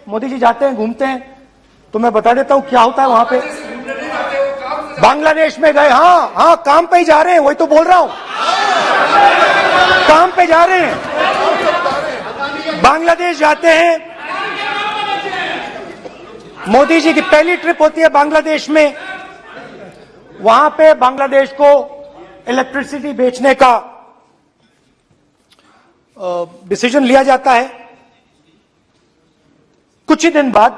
मोदी जी जाते हैं, घूमते हैं, तो मैं बता देता हूं क्या होता है वहां पे। बांग्लादेश में गए, हाँ काम पे ही जा रहे हैं, वही तो बोल रहा हूं, काम पे जा रहे हैं। बांग्लादेश जाते हैं, मोदी जी की पहली ट्रिप होती है बांग्लादेश में। वहां पे बांग्लादेश को इलेक्ट्रिसिटी बेचने का डिसीजन लिया जाता है। कुछ ही दिन बाद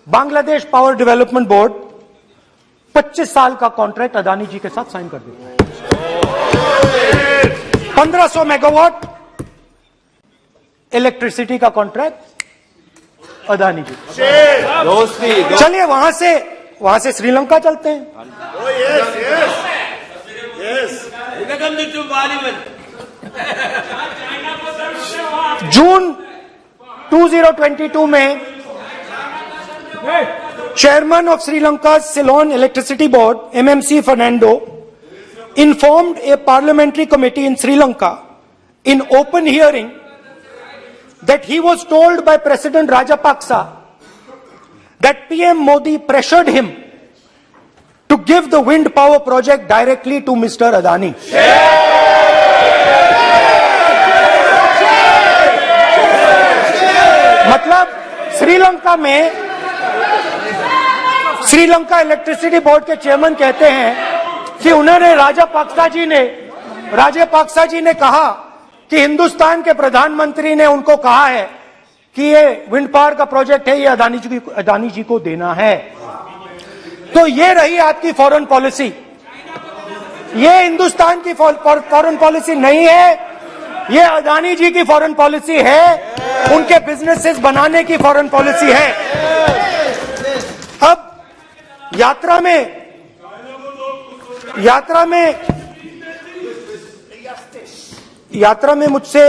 बांग्लादेश पावर डेवलपमेंट बोर्ड 25 साल का कॉन्ट्रैक्ट अदानी जी के साथ साइन कर देता है। 1500 मेगावाट इलेक्ट्रिसिटी का कॉन्ट्रैक्ट अदानी जी। चलिए वहां से श्रीलंका चलते हैं। जून 2022 में Chairman of Sri Lanka's Ceylon Electricity Board, MMC Fernando, informed a parliamentary committee in Sri Lanka in open hearing that he was told by President Rajapaksa that PM Modi pressured him to give the wind power project directly to Mr. Adani. मतलब Sri Lanka electricity board के chairman कहते हैं कि उन्होंने राजापाक्सा जी ने कहा कि हिंदुस्तान के प्रधानमंत्री ने उनको कहा है कि ये विंड पावर का प्रोजेक्ट है, ये अदानी जी को देना है। तो ये रही आपकी फॉरेन पॉलिसी। ये हिंदुस्तान की फॉरेन पॉलिसी नहीं है, ये अदानी जी की फॉरेन पॉलिसी है, उनके बिजनेसेस बनाने की फॉरेन पॉलिसी है। अब यात्रा में मुझसे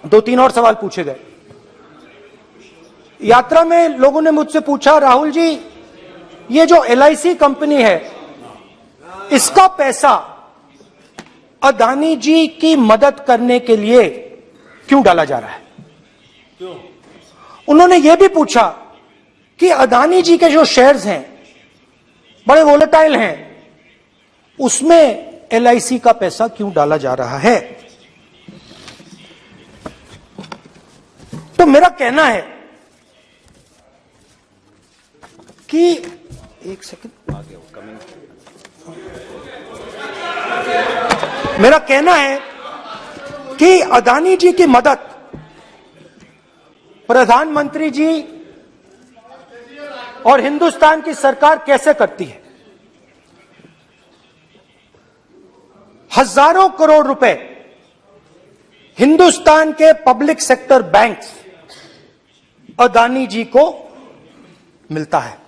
2-3 और सवाल पूछे गए। यात्रा में लोगों ने मुझसे पूछा, राहुल जी ये जो LIC कंपनी है इसका पैसा अदानी जी की मदद करने के लिए क्यों डाला जा रहा है? उन्होंने यह भी पूछा कि अदानी जी के जो शेयर्स हैं बड़े वोलेटाइल हैं, उसमें LIC का पैसा क्यों डाला जा रहा है? तो मेरा कहना है कि एक सेकंड, मेरा कहना है कि अदानी जी की मदद प्रधानमंत्री जी और हिंदुस्तान की सरकार कैसे करती है? हजारों करोड़ रुपए हिंदुस्तान के पब्लिक सेक्टर बैंक्स अदानी जी को मिलता है।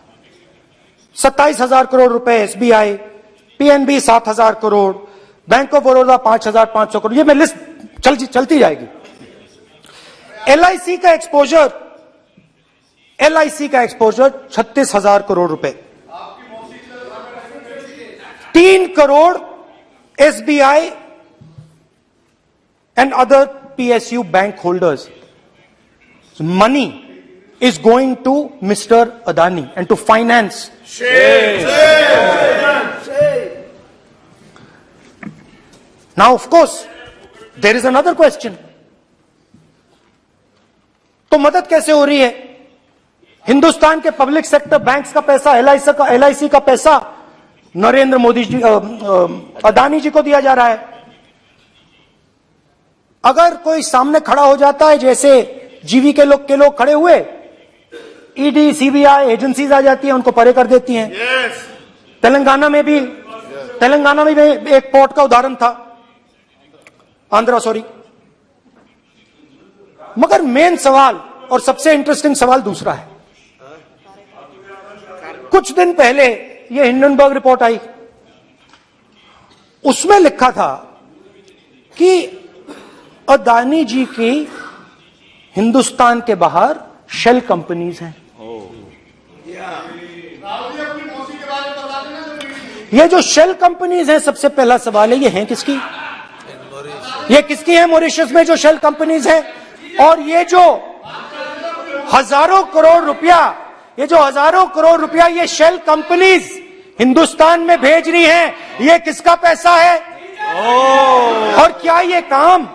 27,000 करोड़ रुपए SBI, PNB 7,000 crore, bank of Baroda 5,500 crore, ये मैं लिस्ट चलती जाएगी। LIC का एक्सपोजर 36,000 करोड़ रुपए, 3 crore SBI and other PSU bank holders. Money is going to Mr. Adani and to finance. Now, of course, there is another question. तो मदद कैसे हो रही है? हिंदुस्तान के पब्लिक सेक्टर बैंक्स का पैसा, LIC का पैसा नरेंद्र मोदी जी, अदानी जी को दिया जा रहा है। अगर कोई सामने खड़ा हो जाता है, जैसे जीवी के लोग खड़े हुए, ED, CBI एजेंसीज आ जाती है, उनको परे कर देती हैं। तेलंगाना में भी एक पोर्ट का उदाहरण था, मगर मेन सवाल और सबसे इंटरेस्टिंग सवाल दूसरा है। कुछ दिन पहले ये हिंडनबर्ग रिपोर्ट आई, उसमें लिखा था कि अदानी जी की हिंदुस्तान के बाहर शेल कंपनीज हैं। ये जो शेल कंपनीज हैं, सबसे पहला सवाल है, ये हैं किसकी? ये किसकी है? मॉरिशस में जो शेल कंपनीज हैं। और ये जो हजारों करोड़ रुपया, ये जो हजारों करोड़ रुपया ये शेल कंपनीज हिंदुस्तान में भेज रही हैं, ये किसका पैसा है? और क्या ये काम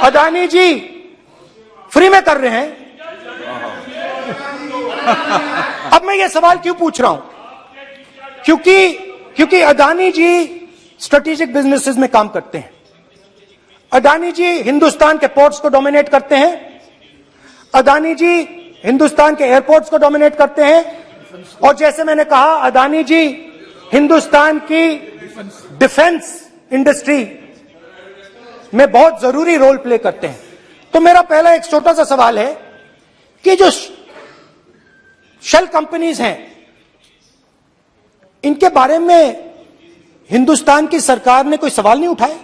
अदानी जी फ्री में कर रहे हैं? अब मैं ये सवाल क्यों पूछ रहा हूं? क्योंकि अदानी जी स्ट्रेटेजिक बिजनेसेस में काम करते हैं। अदानी जी हिंदुस्तान के पोर्ट्स को डोमिनेट करते हैं। अदानी जी हिंदुस्तान के एयरपोर्ट्स को डोमिनेट करते हैं। और जैसे मैंने कहा, अदानी जी हिंदुस्तान की डिफेंस इंडस्ट्री में बहुत जरूरी रोल प्ले करते हैं। तो मेरा पहला एक छोटा सा सवाल है कि जो शेल कंपनीज हैं, इनके बारे में हिंदुस्तान की सरकार ने कोई सवाल नहीं उठाए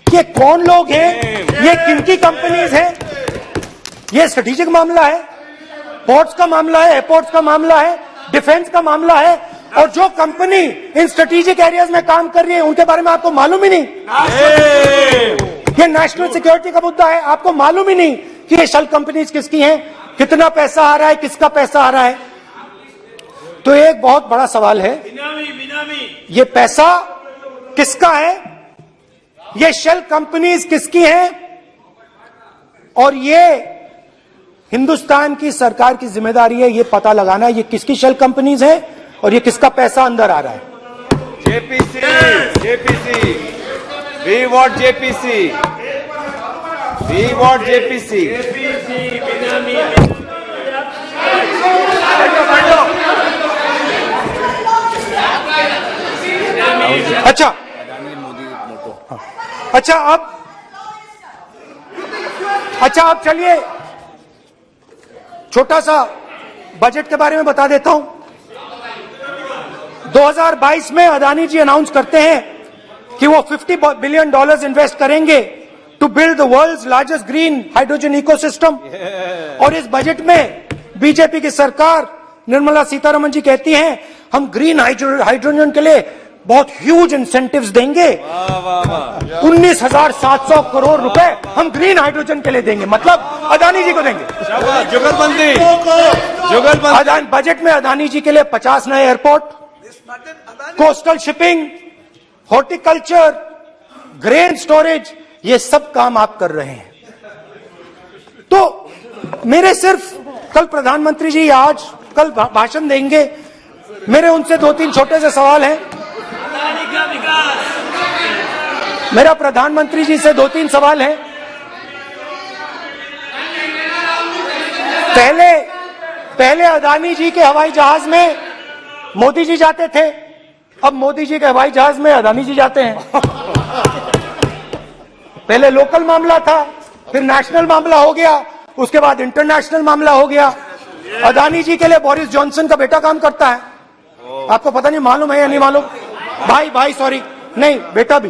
कि ये कौन लोग हैं, ये किनकी कंपनीज हैं? ये स्ट्रेटेजिक मामला है, पोर्ट्स का मामला है, एयरपोर्ट्स का मामला है, डिफेंस का मामला है, और जो कंपनी इन स्ट्रेटेजिक एरियाज में काम कर रही है उनके बारे में आपको मालूम ही नहीं। ये नेशनल सिक्योरिटी का मुद्दा है, आपको मालूम ही नहीं कि ये शेल कंपनीज किसकी हैं, कितना पैसा आ रहा है, किसका पैसा आ रहा है। तो एक बहुत बड़ा सवाल है, ये पैसा किसका है, ये शेल कंपनीज किसकी हैं, और ये हिंदुस्तान की सरकार की जिम्मेदारी है ये पता लगाना ये किसकी शेल कंपनीज है और ये किसका पैसा अंदर आ रहा है। JPC, we want JPC, we want JPC. अच्छा अब चलिए छोटा सा बजट के बारे में बता देता हूं। 2022 में अदानी जी अनाउंस करते हैं कि वो $50 बिलियन इन्वेस्ट करेंगे to build the world's largest green hydrogen ecosystem. और इस बजट में बीजेपी की सरकार निर्मला सीतारमण जी कहती हैं हम ग्रीन हाइड्रोजन के लिए बहुत ह्यूज इंसेंटिव्स देंगे, 19,700 करोड़ रुपए हम ग्रीन हाइड्रोजन के लिए देंगे, मतलब अदानी जी को देंगे। जुगलबंदी बजट में अदानी जी के लिए 50 नए airport, coastal shipping, horticulture, grain storage, ये सब काम आप कर रहे हैं। तो मेरे सिर्फ कल प्रधानमंत्री जी आज कल भाषण देंगे, मेरे उनसे 2-3 छोटे से सवाल हैं। मेरा प्रधानमंत्री जी से 2-3 सवाल हैं। पहले अदानी जी के हवाई जहाज में मोदी जी जाते थे, अब मोदी जी के हवाई जहाज में अदानी जी जाते हैं। पहले लोकल मामला था, फिर नेशनल मामला हो गया, उसके बाद इंटरनेशनल मामला हो गया। अदानी जी के लिए बोरिस जॉनसन का बेटा काम करता है, आपको पता नहीं मालूम है या नहीं मालूम? भाई सॉरी, नहीं बेटा भी,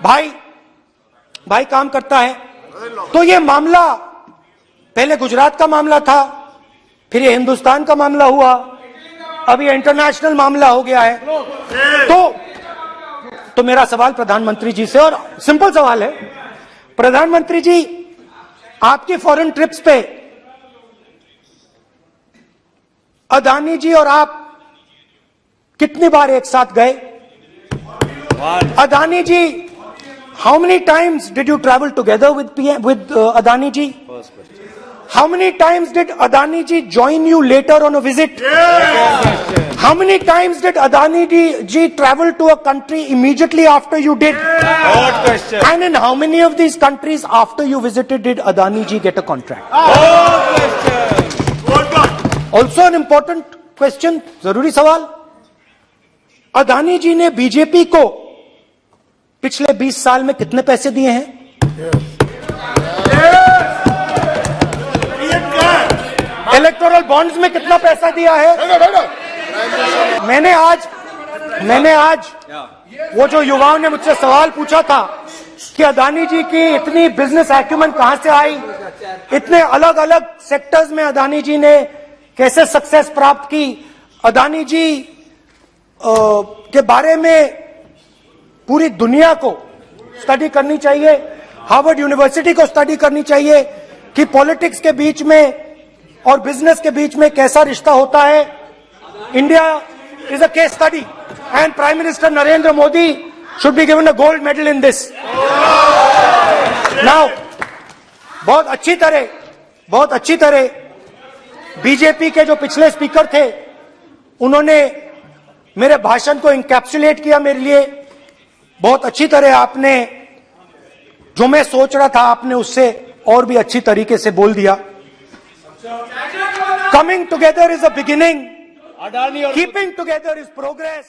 भाई काम करता है। तो ये मामला पहले गुजरात का मामला था, फिर ये हिंदुस्तान का मामला हुआ, अब ये इंटरनेशनल मामला हो गया है। तो मेरा सवाल प्रधानमंत्री जी से, और सिंपल सवाल है, प्रधानमंत्री जी आपकी फॉरेन ट्रिप्स पे अदानी जी और आप कितनी बार एक साथ गए? Adani ji, how many times did you travel together with Adani ji? How many times did Adani ji join you later on a visit? How many times did Adani ji travel to a country immediately after you did? Good question. And in how many of these countries after you visited did Adani ji get a contract? Good question. Also an important question, जरूरी सवाल। अदानी जी ने BJP को पिछले 20 साल में कितने पैसे दिए हैं? इलेक्टोरल बॉन्ड्स में कितना पैसा दिया है? मैंने आज वो जो युवाओं ने मुझसे सवाल पूछा था कि अदानी जी की इतनी बिजनेस एक्यूमेंट कहां से आई, इतने अलग अलग सेक्टर्स में अदानी जी ने कैसे सक्सेस प्राप्त की, अदानी जी के बारे में पूरी दुनिया को स्टडी करनी चाहिए, हार्वर्ड यूनिवर्सिटी को स्टडी करनी चाहिए, कि पॉलिटिक्स के बीच में और बिजनेस के बीच में कैसा रिश्ता होता है. India is a case study and prime minister Narendra Modi should be given a gold medal in this. Now बहुत अच्छी तरह बीजेपी के जो पिछले स्पीकर थे उन्होंने मेरे भाषण को इंकैप्सुलेट किया मेरे लिए. बहुत अच्छी तरह आपने जो मैं सोच रहा था आपने उससे और भी अच्छी तरीके से बोल दिया. Coming together is a beginning, Adani और कीपिंग टुगेदर इज प्रोग्रेस.